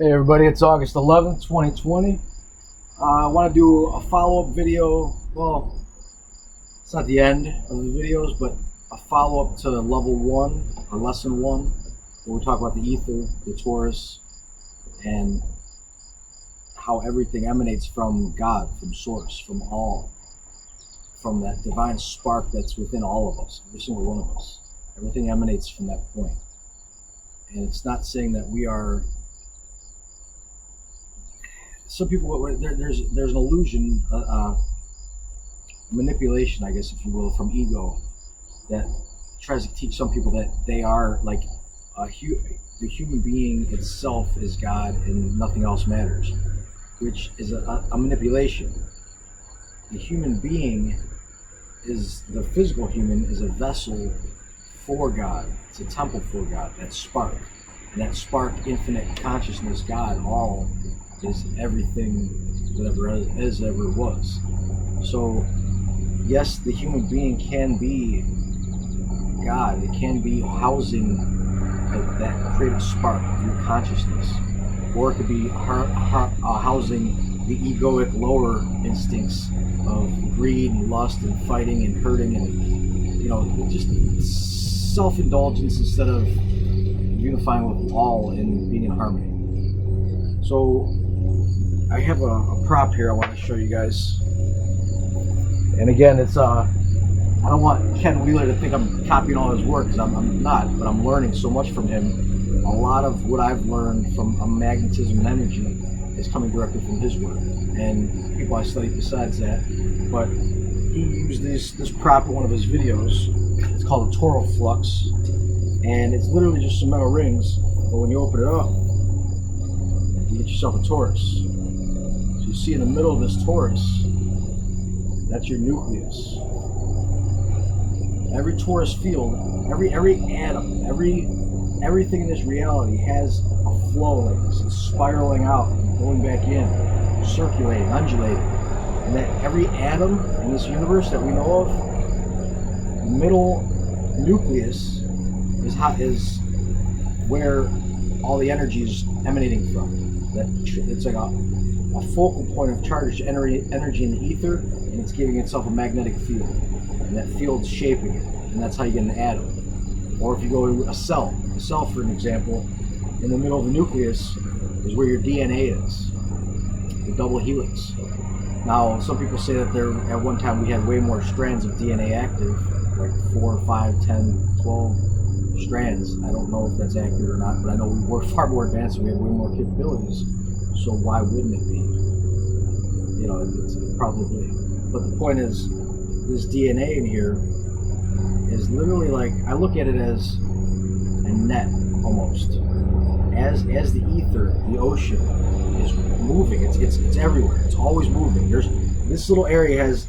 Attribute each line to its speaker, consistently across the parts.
Speaker 1: Hey everybody, it's August 11th, 2020. I want to do a follow-up video. Well, it's not the end of the videos, but a follow-up to level 1, or lesson 1, where we talk about the ether, the Taurus, and how everything emanates from God, from Source, from all, from that divine spark that's within all of us, every single one of us. Everything emanates from that point. And it's not saying that we are... Some people, there's an illusion, manipulation, I guess, if you will, from ego that tries to teach some people that they are like the human being itself is God and nothing else matters, which is a manipulation. The human being is, the physical human is a vessel for God. It's a temple for God, that spark. And that spark, infinite consciousness, God, all is everything that ever is, ever was. So, yes, the human being can be God. It can be housing that creative spark of your consciousness. Or it could be housing the egoic lower instincts of greed and lust and fighting and hurting and, you know, just self-indulgence instead of unifying with all and being in harmony. So I have a prop here I want to show you guys. And again, it's I don't want Ken Wheeler to think I'm copying all his work, because I'm not, but I'm learning so much from him. A lot of what I've learned from magnetism and energy is coming directly from his work and people I study besides that. But he used this prop in one of his videos. It's called a Toro Flux, and it's literally just some metal rings, but when you open it up, you get yourself a Taurus. So you see in the middle of this Taurus, that's your nucleus. Every Taurus field, every atom, everything in this reality has a flow like this. It's spiraling out, going back in, circulating, undulating. And that every atom in this universe that we know of, the middle nucleus is where all the energy is emanating from. It's like a focal point of charged energy in the ether, and it's giving itself a magnetic field, and that field's shaping it, and that's how you get an atom. Or if you go to a cell for an example, in the middle of the nucleus is where your DNA is, the double helix. Now, some people say that at one time we had way more strands of DNA active, like 4, 5, 10, 12 strands. I don't know if that's accurate or not, but I know we were far more advanced and we had way more capabilities. So why wouldn't it be? You know, it's probably. But the point is, this DNA in here is literally like, I look at it as a net almost. As the ether, the ocean is moving. It's everywhere. It's always moving. This little area has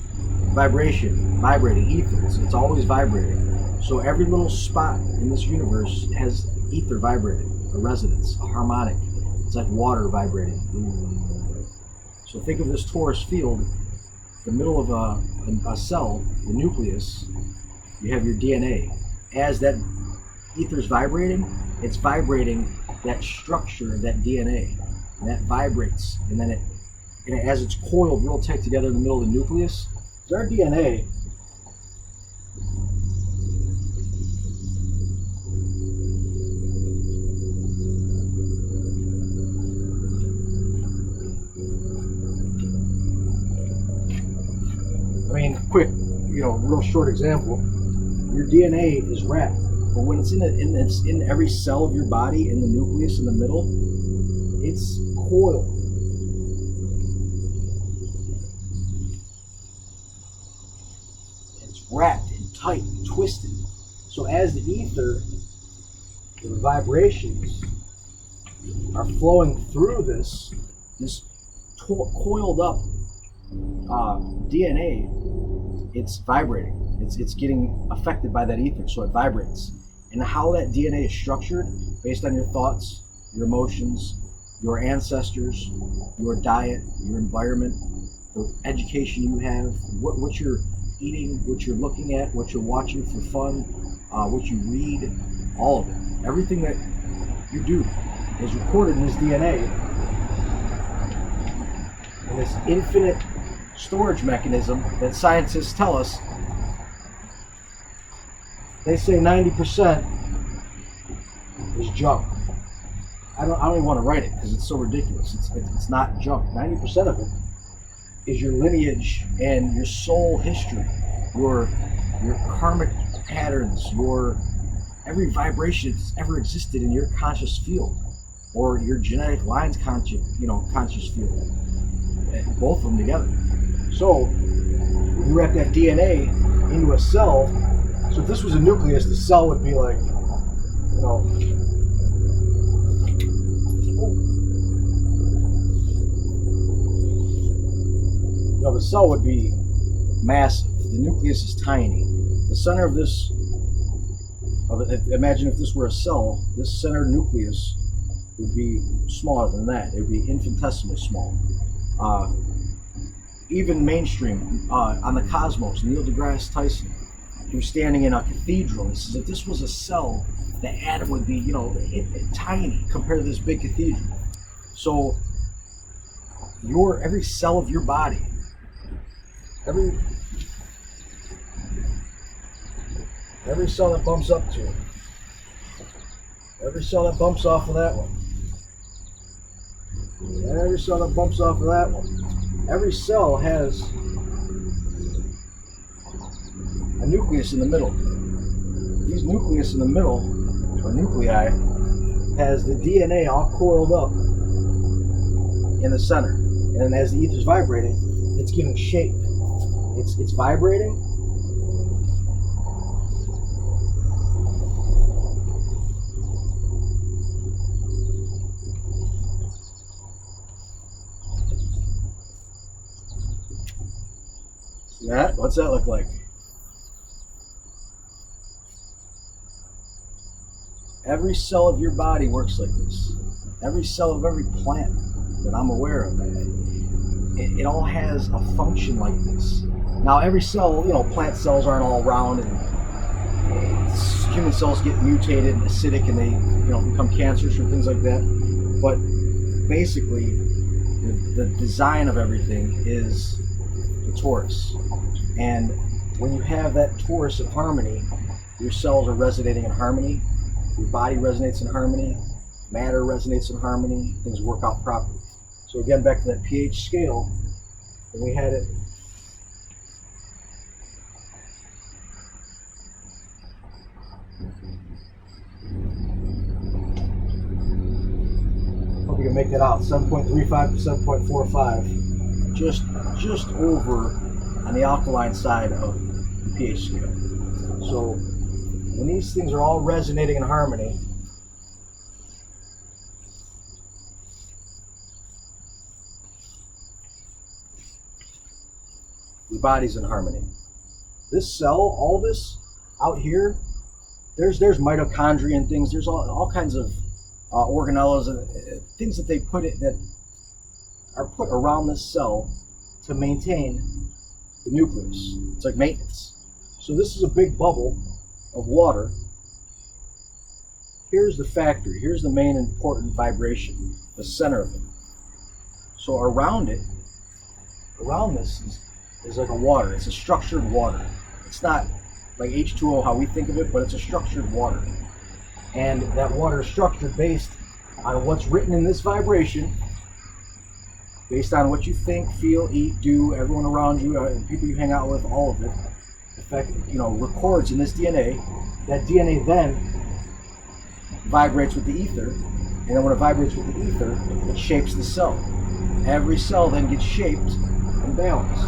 Speaker 1: vibrating ether. It's always vibrating. So every little spot in this universe has ether vibrating, a resonance, a harmonic. It's like water vibrating. So think of this Taurus field, the middle of a cell, the nucleus, you have your DNA. As that ether's vibrating, it's vibrating that structure, that DNA. And that vibrates. And then as it's coiled real tight together in the middle of the nucleus, our DNA quick, real short example. Your DNA is wrapped, but when it's in every cell of your body, in the nucleus in the middle, it's coiled. It's wrapped and tight, and twisted. So as the ether, the vibrations are flowing through this coiled up DNA, it's vibrating. It's getting affected by that ether, so it vibrates. And how that DNA is structured, based on your thoughts, your emotions, your ancestors, your diet, your environment, the education you have, what you're eating, what you're looking at, what you're watching for fun, what you read, all of it. Everything that you do is recorded in this DNA, and this infinite storage mechanism that scientists tell us. They say 90% is junk. I don't even want to write it because it's so ridiculous. It's not junk. 90% of it is your lineage and your soul history, your karmic patterns, your every vibration that's ever existed in your conscious field, or your genetic line's conscious field. Both of them together. So when you wrap that DNA into a cell, so if this was a nucleus, the cell would be like, the cell would be massive. The nucleus is tiny. The center of this, imagine if this were a cell, this center nucleus would be smaller than that. It would be infinitesimally small. Even mainstream, on the Cosmos, Neil deGrasse Tyson, he was standing in a cathedral. He says if this was a cell, the atom would be, tiny compared to this big cathedral. So every cell of your body, every cell that bumps up to it, every cell that bumps off of that one, every cell that bumps off of that one, every cell has a nucleus in the middle. These nucleus in the middle, or nuclei, has the DNA all coiled up in the center. And then as the ether's vibrating, it's giving shape. It's vibrating. See that? What's that look like? Every cell of your body works like this. Every cell of every plant that I'm aware of, it all has a function like this. Now, every cell, plant cells aren't all round, and human cells get mutated and acidic, and they, become cancerous or things like that. But basically, the design of everything is the torus. And when you have that torus in harmony, your cells are resonating in harmony. Your body resonates in harmony, matter resonates in harmony, things work out properly. So again, back to that pH scale, when we had it, hope you can make that out, 7.35 to 7.45, just over on the alkaline side of the pH scale. So when these things are all resonating in harmony, your body's in harmony. This cell, all this out here, there's mitochondria and things. There's all kinds of organelles and things that they that are put around this cell to maintain the nucleus. It's like maintenance. So this is a big bubble of water. Here's the factory. Here's the main important vibration, the center of it. So around this is like a water. It's a structured water. It's not like H2O how we think of it, but it's a structured water. And that water is structured based on what's written in this vibration, based on what you think, feel, eat, do, everyone around you, people you hang out with, all of it. In fact, records in this DNA. That DNA then vibrates with the ether, and then when it vibrates with the ether, it shapes the cell. Every cell then gets shaped and balanced.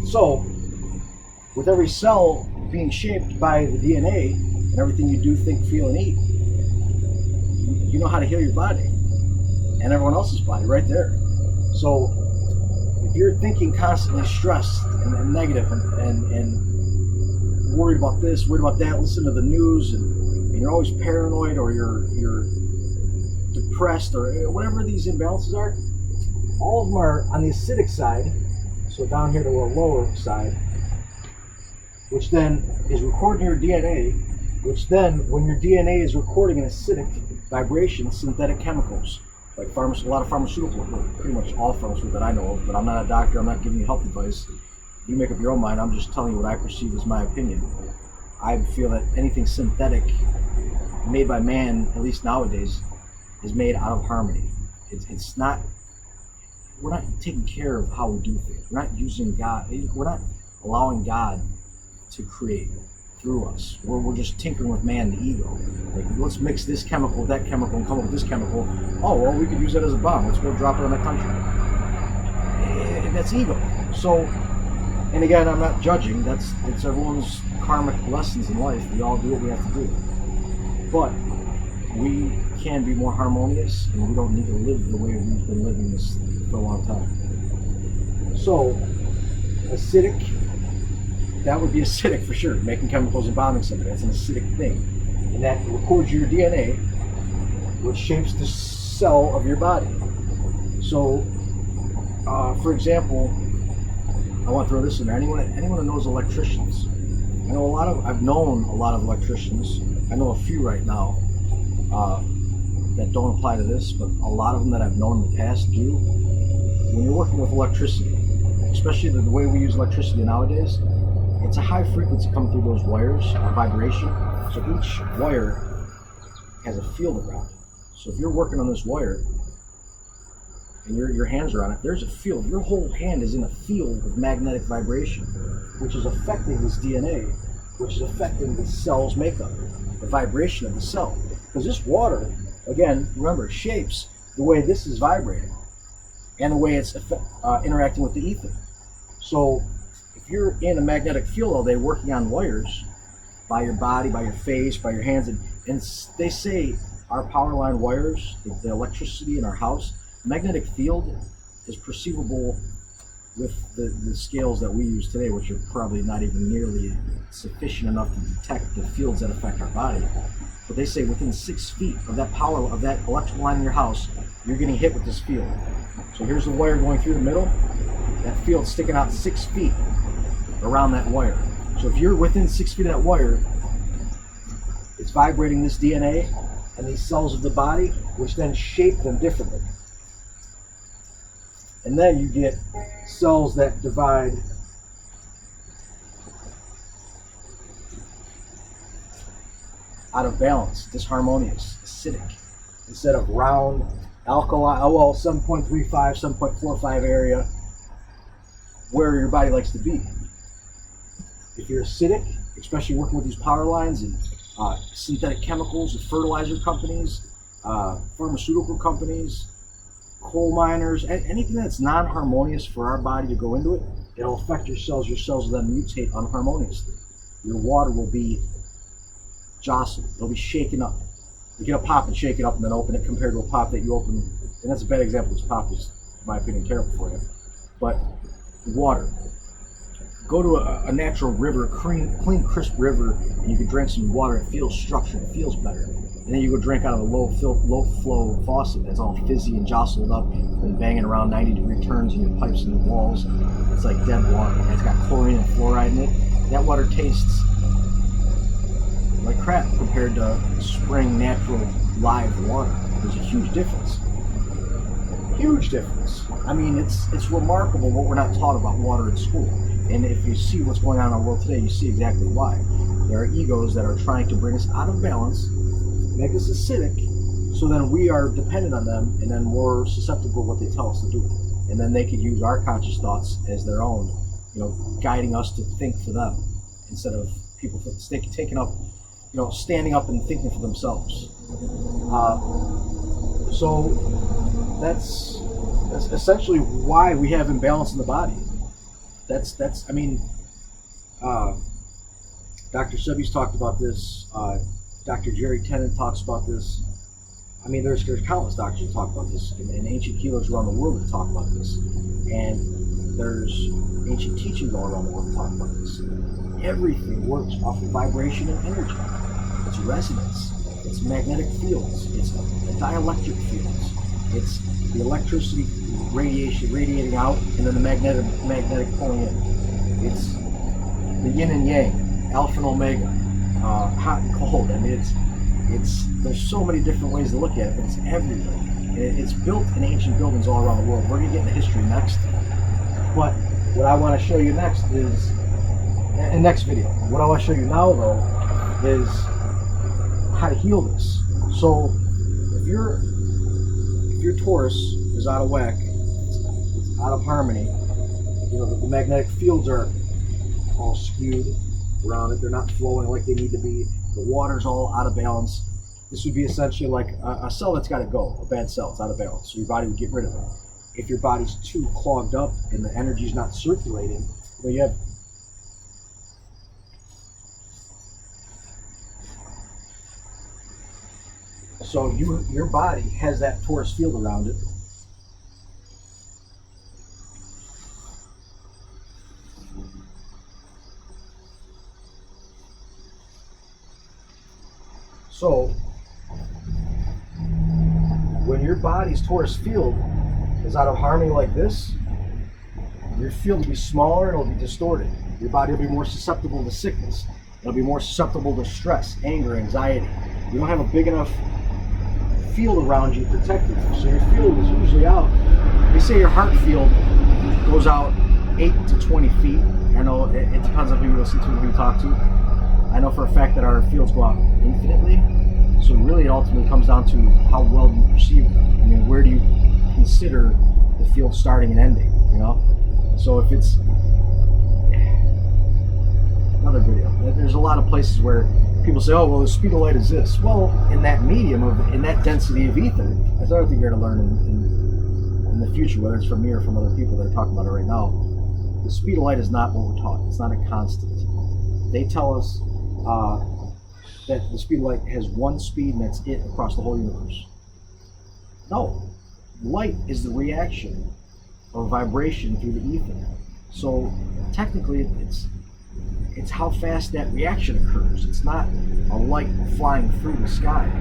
Speaker 1: So, with every cell being shaped by the DNA and everything you do, think, feel, and eat, you know how to heal your body and everyone else's body right there. So, if you're thinking constantly stressed and negative and worried about this, worried about that, listen to the news, and you're always paranoid, or you're depressed, or whatever these imbalances are, all of them are on the acidic side, so down here to the lower side, which then is recording your DNA, which then, when your DNA is recording an acidic vibration, synthetic chemicals, like a lot of pharmaceutical, pretty much all pharmaceutical that I know of, but I'm not a doctor, I'm not giving you health advice. You make up your own mind, I'm just telling you what I perceive as my opinion. I feel that anything synthetic made by man, at least nowadays, is made out of harmony. It's not, we're not taking care of how we do things. We're not using God, we're not allowing God to create through us. We're just tinkering with man, the ego. Like, let's mix this chemical with that chemical and come up with this chemical. Oh, well, we could use that as a bomb. Let's go drop it on the country. And that's ego. So, and again, I'm not judging. It's everyone's karmic lessons in life. We all do what we have to do. But we can be more harmonious, and we don't need to live the way we've been living this for a long time. So, acidic, that would be acidic for sure. Making chemicals and bombing somebody, that's an acidic thing. And that records your DNA, which shapes the cell of your body. So, for example, I want to throw this in there. Anyone who knows electricians, I've known a lot of electricians. I know a few right now that don't apply to this, but a lot of them that I've known in the past do. When you're working with electricity, especially the way we use electricity nowadays, it's a high frequency coming through those wires, a vibration. So each wire has a field around it. So if you're working on this wire and your hands are on it, there's a field. Your whole hand is in a field of magnetic vibration, which is affecting this DNA, which is affecting the cell's makeup, the vibration of the cell. Because this water, again, remember, it shapes the way this is vibrating and the way it's interacting with the ether. So if you're in a magnetic field all day working on wires, by your body, by your face, by your hands, and they say our power line wires, the electricity in our house, magnetic field is perceivable with the scales that we use today, which are probably not even nearly sufficient enough to detect the fields that affect our body. But they say within 6 feet of that power, of that electrical line in your house, you're getting hit with this field. So here's the wire going through the middle, that field sticking out 6 feet around that wire. So if you're within 6 feet of that wire, it's vibrating this DNA and these cells of the body, which then shape them differently. And then you get cells that divide out of balance, disharmonious, acidic, instead of round, alkaline, 7.35, 7.45 area, where your body likes to be. If you're acidic, especially working with these power lines and synthetic chemicals, the fertilizer companies, pharmaceutical companies, coal miners, anything that's non-harmonious for our body to go into it, it'll affect your cells. Your cells will then mutate unharmoniously. Your water will be jostled. It'll be shaken up. You get a pop and shake it up and then open it, compared to a pop that you open, and that's a bad example. This pop is, in my opinion, terrible for you. But water. Go to a natural river, clean, crisp river, and you can drink some water. It feels structured. It feels better. And then you go drink out of a low flow faucet that's all fizzy and jostled up and banging around 90-degree turns in your pipes and the walls. It's like dead water. It's got chlorine and fluoride in it. That water tastes like crap compared to spring, natural, live water. There's a huge difference. Huge difference. I mean, it's remarkable what we're not taught about water in school. And if you see what's going on in our world today, you see exactly why. There are egos that are trying to bring us out of balance, make us acidic, so then we are dependent on them, and then we're susceptible to what they tell us to do. And then they could use our conscious thoughts as their own, guiding us to think for them, instead of people taking up, standing up and thinking for themselves. So that's essentially why we have imbalance in the body. I mean, Dr. Sebi's talked about this. Dr. Jerry Tenant talks about this. I mean, there's countless doctors who talk about this, and ancient healers around the world that talk about this. And there's ancient teachings all around the world that talk about this. Everything works off of vibration and energy. It's resonance. It's magnetic fields. It's dielectric fields. It's the electricity radiating out, and then the magnetic pulling in. It's the yin and yang, alpha and omega, hot and cold. I mean, there's so many different ways to look at it, but it's everywhere. And it's built in ancient buildings all around the world. We're going to get into history next. But what I want to show you next is, in next video, what I want to show you now, though, is how to heal this. So if your Taurus is out of whack, it's out of harmony, you know, the magnetic fields are all skewed around it. They're not flowing like they need to be. The water's all out of balance. This would be essentially like a cell that's got to go, a bad cell. It's out of balance. So your body would get rid of it. If your body's too clogged up and the energy's not circulating, well, you have so your body has that Taurus field around it. So when your body's Taurus field is out of harmony like this, your field will be smaller and it'll be distorted. Your body will be more susceptible to sickness. It'll be more susceptible to stress, anger, anxiety. You don't have a big enough field around you protected. So your field is usually out. They say your heart field goes out 8 to 20 feet. I know it depends on who you listen to and who you talk to. I know for a fact that our fields go out infinitely. So really it ultimately comes down to how well you perceive them. I mean, where do you consider the field starting and ending, you know? So if it's another video, there's a lot of places where people say, oh, well, the speed of light is this. Well, in that medium, in that density of ether, that's another thing you're going to learn in the future, whether it's from me or from other people that are talking about it right now. The speed of light is not what we're taught. It's not a constant. They tell us that the speed of light has one speed and that's it across the whole universe. No. Light is the reaction of vibration through the ether. So technically it's how fast that reaction occurs. It's not a light flying through the sky.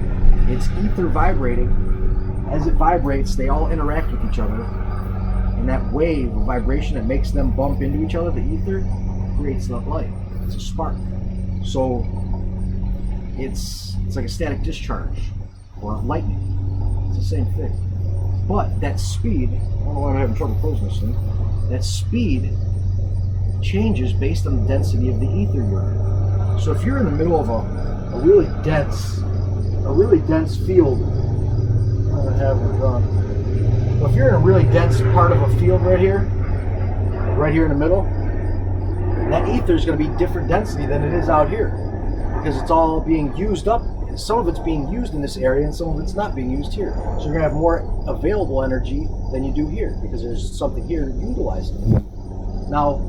Speaker 1: It's ether vibrating. As it vibrates, they all interact with each other. And that wave of vibration that makes them bump into each other, the ether, creates that light. It's a spark. So it's like a static discharge or lightning. It's the same thing. But that speed, I don't know why I'm having trouble closing this thing, that speed changes based on the density of the ether you're in. So if you're in the middle of a really dense field, I'm gonna have it drawn. Well, if you're in a really dense part of a field right here in the middle, that ether is going to be different density than it is out here because it's all being used up. Some of it's being used in this area and some of it's not being used here. So you're going to have more available energy than you do here because there's something here utilizing it. Now,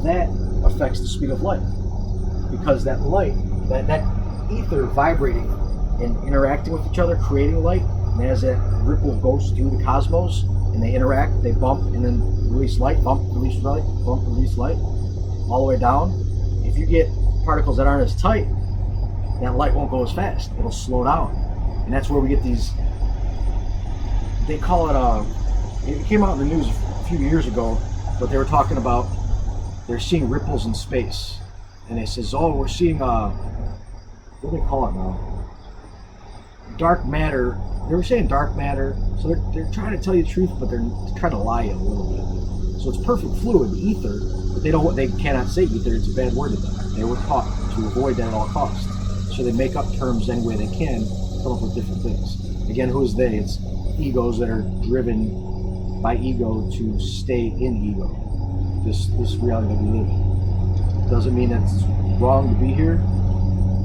Speaker 1: that affects the speed of light because that light, that ether vibrating and interacting with each other, creating light, and as that ripple goes through the cosmos and they interact, they bump and then release light, bump, release light, bump, release light, all the way down. If you get particles that aren't as tight, that light won't go as fast. It'll slow down. And that's where we get these, they call it came out in the news a few years ago, but they were talking about, they're seeing ripples in space. And they says, oh, we're seeing, what do they call it now? Dark matter. They were saying dark matter. So they're trying to tell you the truth, but they're trying to lie a little bit. So it's perfect fluid, ether, but they cannot say ether. It's a bad word to them. They were taught to avoid that at all costs. So they make up terms any way they can, come up with different things. Again, who is they? It's egos that are driven by ego to stay in ego. This reality that we live in. Doesn't mean that it's wrong to be here,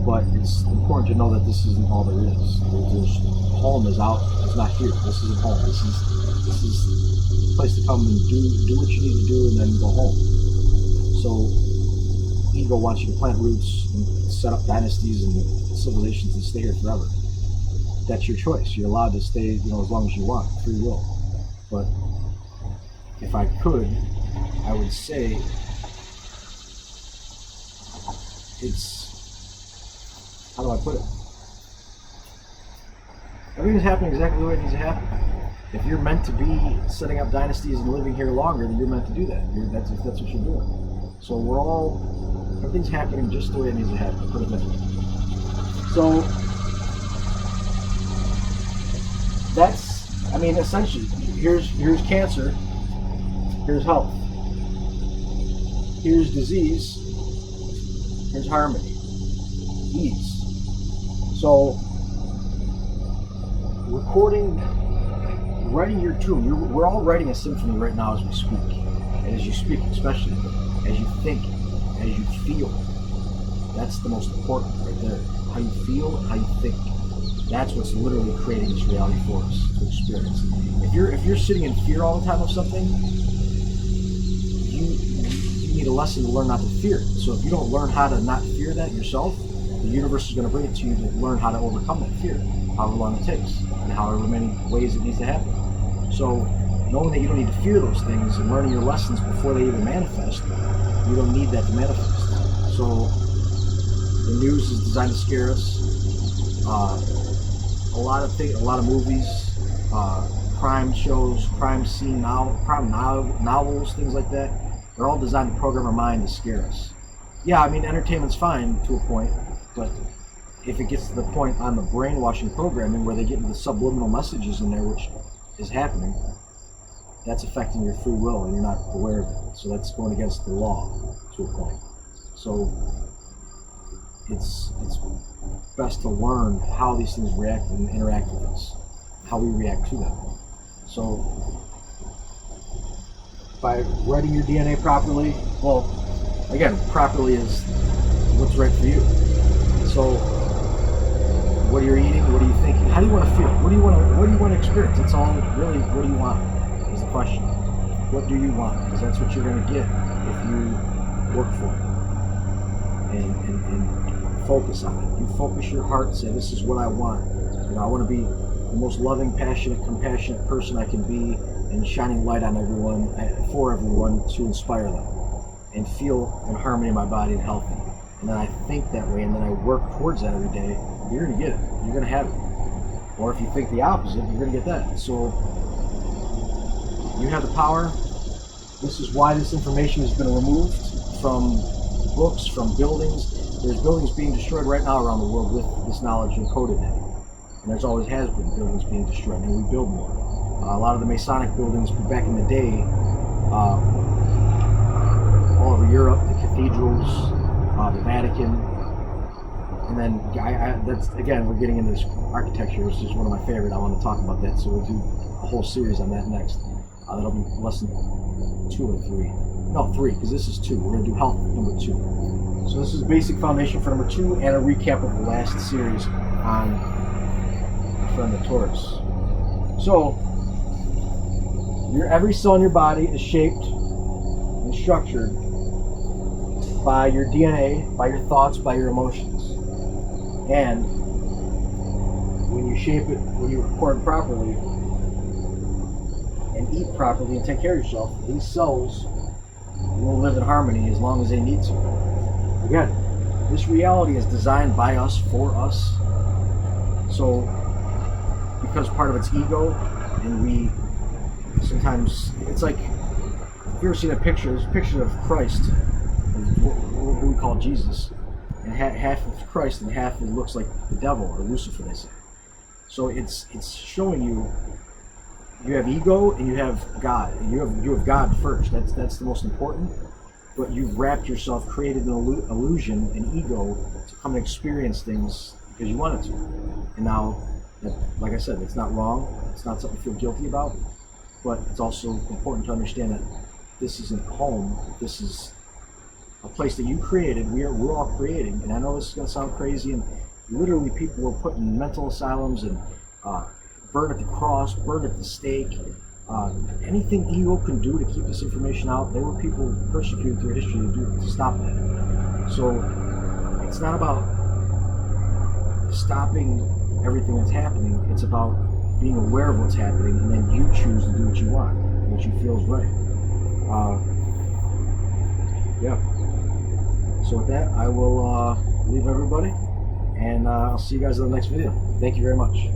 Speaker 1: but it's important to know that this isn't all there is. Home is out. It's not here. This isn't home. This is a place to come and do what you need to do and then go home. So ego wants you to plant roots and set up dynasties and civilizations and stay here forever. That's your choice. You're allowed to stay, as long as you want, free will. But if I could, I would say it's, how do I put it? Everything's happening exactly the way it needs to happen. If you're meant to be setting up dynasties and living here longer, then you're meant to do that. That's what you're doing. So everything's happening just the way it needs to happen. Put it that way. So that's, I mean, essentially, here's cancer, here's health, here's disease, here's harmony, ease. So writing your tune, we're all writing a symphony right now as we speak. And as you speak, especially, as you think, as you feel. That's the most important right there. How you feel, how you think. That's what's literally creating this reality for us to experience. If you're sitting in fear all the time of something, you need a lesson to learn not to fear it. So if you don't learn how to not fear that yourself, the universe is going to bring it to you to learn how to overcome that fear, however long it takes, and however many ways it needs to happen. So knowing that you don't need to fear those things and learning your lessons before they even manifest, you don't need that to manifest. So the news is designed to scare us. A lot of movies, crime shows, crime novels, things like that. They're all designed to program our mind to scare us. Yeah, I mean, entertainment's fine to a point, but if it gets to the point on the brainwashing programming where they get into subliminal messages in there, which is happening, that's affecting your free will and you're not aware of it. So that's going against the law to a point. So it's best to learn how these things react and interact with us, how we react to them. So by writing your DNA properly, well, again, properly is what's right for you. So what are you eating? What are you thinking? How do you want to feel? What do you want to experience? It's all really, what do you want is the question. What do you want? Because that's what you're going to get if you work for it and focus on it. You focus your heart and say, this is what I want. You know, I want to be the most loving, passionate, compassionate person I can be, and shining light on everyone, for everyone, to inspire them and feel in harmony in my body and healthy. And then I think that way, and then I work towards that every day. You're going to get it. You're going to have it. Or if you think the opposite, you're going to get that. So you have the power. This is why this information has been removed from books, from buildings. There's buildings being destroyed right now around the world with this knowledge encoded in it. And there's always has been buildings being destroyed, and we build more. A lot of the Masonic buildings back in the day, all over Europe, the cathedrals, the Vatican, and then that's, again, we're getting into this architecture, which is one of my favorite. I want to talk about that, so we'll do a whole series on that next. That'll be lesson 2 or 3. No, 3, because this is 2. We're going to do health number 2. So this is basic foundation for number 2 and a recap of the last series on the Taurus. So every cell in your body is shaped and structured by your DNA, by your thoughts, by your emotions. And when you shape it, when you record properly and eat properly and take care of yourself, these cells will live in harmony as long as they need to. Again, this reality is designed by us, for us. So because part of it's ego, and we sometimes, it's like, if you ever seen there's a picture of Christ, who we call Jesus, and half of Christ and half it looks like the devil, or Lucifer, they say. So it's showing you have ego and you have God, and you have God first. That's the most important. But you've wrapped yourself, created an illusion, an ego, to come and experience things because you wanted to. And now, like I said, it's not wrong. It's not something to feel guilty about. But it's also important to understand that this isn't home. This is a place that you created. We're all creating. And I know this is going to sound crazy, and literally people were put in mental asylums and burned at the cross, burned at the stake. Anything ego can do to keep this information out, there were people persecuted through history to stop that. So it's not about stopping everything that's happening. It's about being aware of what's happening, and then you choose to do what you want, what you feel is right. Yeah. So with that, I will leave everybody, and I'll see you guys in the next video. Thank you very much.